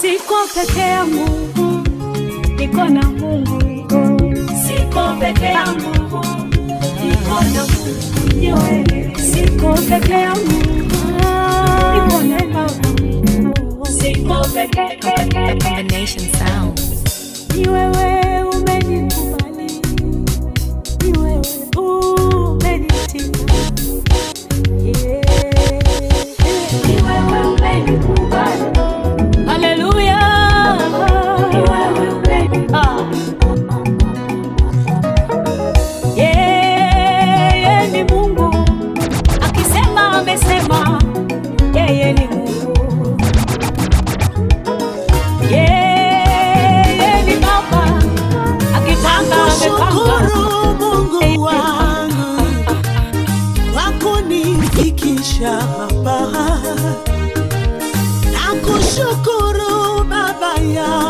Siko peke yangu, niko na Mungu. Siko peke yangu, niko na Mungu. Siko peke yangu, niko na Baba. Siko peke yangu. Combination sound. Ni wewe umenikubali, ni wewe umenitika. Ni wewe umenikubali. Hallelujah. Ni wewe umenikubali. Yeye ni Mungu, akisema amesema. Yeye ni Mungu. Yeye ni Baba, akipanga amepanga. Mungu wangu kwa kunifikisha hapa. Nakushukuru Baba yangu